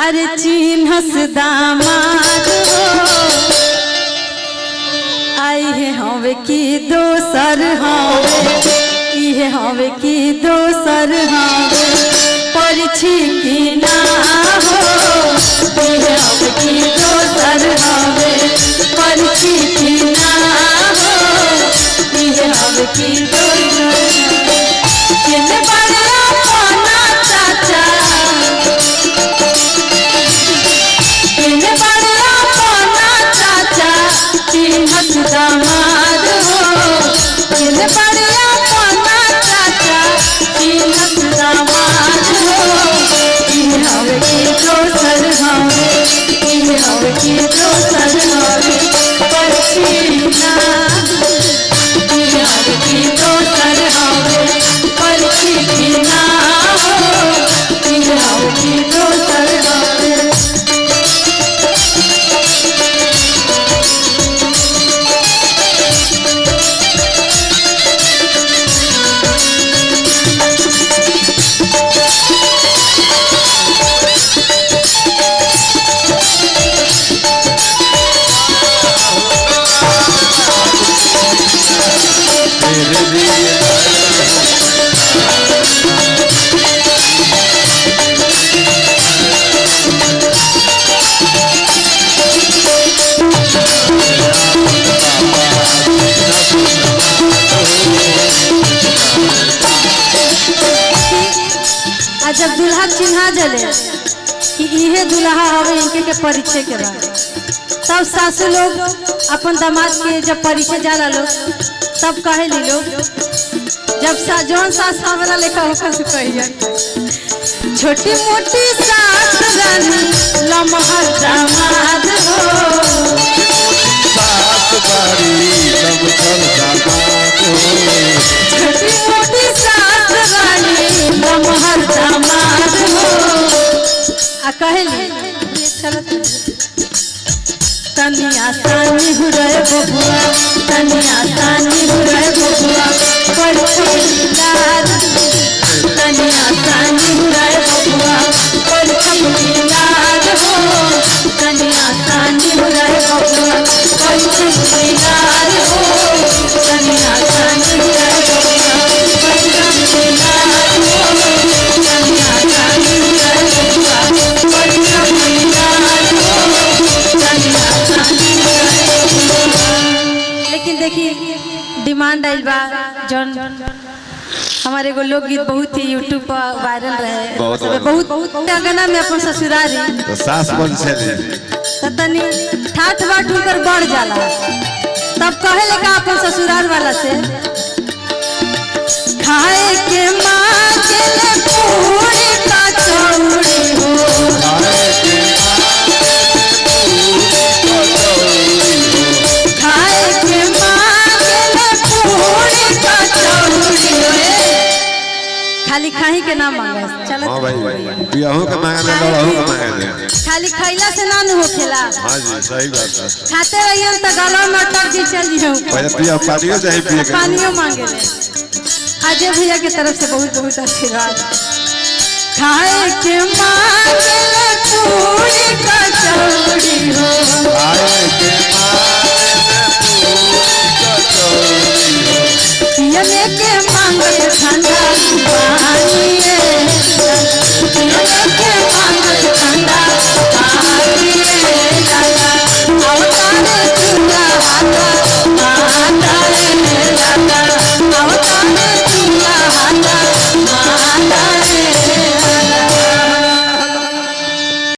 अरे चिन्हस दामाद हो आई है हवे की दोसर हवे इहे हवे की दोसर हवे परिछी की ना हो इहे हवे की दोसर हवे परिछी की ना हो इहे हवे की दोसर केने बड़े अपना चाचा केने बड़े अपना चाचा चिन्हस दामाद हो केने बड़े अपना चाचा चिन्हस दामाद हो इहे हवे की दोसर हवे इहे हवे की दोसर हवे परिछी ना इहे हवे की दोसर हवे परिछी की ना हो इहे हवे की दोसर हवे जब दुल्हा चिन्हा जले कि इहे दुल्हा हवे इनके के परिचय के बाद तब सासू लोग अपन दामाद के जब परिचय जाला लोग तब कहे ली लोग जब जौन सास वाला लेखा होकर से कहिए छोटी मोटी सास रानी लमहर दामाद हो छोटी मोटी सास रानी लमहर दामाद हो आ कहली तनिया सानी हुरे बबुआ तनिया सानी हुरे बबुआ परिछी लाल तनिया सानी हुरे बबुआ परिछी लाल हो तनिया सानी हुरे बबुआ परिछी लाल हो तनिया सानी हुरे बबुआ परिछी लाल हो तनिया सानी हुरे बबुआ परिछी लाल हो तनिया सानी हुरे बबुआ। लेकिन देखिए डिमांड आइल बा जौन हमारे एगो लोकगीत बहुत ही यूट्यूब पर वायरल रहे बहुत गाना में अपन ससुरारी तो सास बन से तनी ठाठ बाट उनकर बढ़ जाला तब कहे लेका अपन ससुराल वाला से खाए के माँ के ले पूरी का चौड़ी हो खाए के माँ के ले पूरी का चौड़ी हो खाली खाही के नाम मांगे चलो हां भाई बियाहो का मांगने लड़ाहो का मांगने खाली खैला से ना होखेला हां जी सही बात है खाते रहिए त गला में अटक जी चल जियो पहले पिया पानियो चाहिए पिए के पानियो मांगे ले अजय भैया की तरफ से बहुत बहुत आशीर्वाद खाए के माँ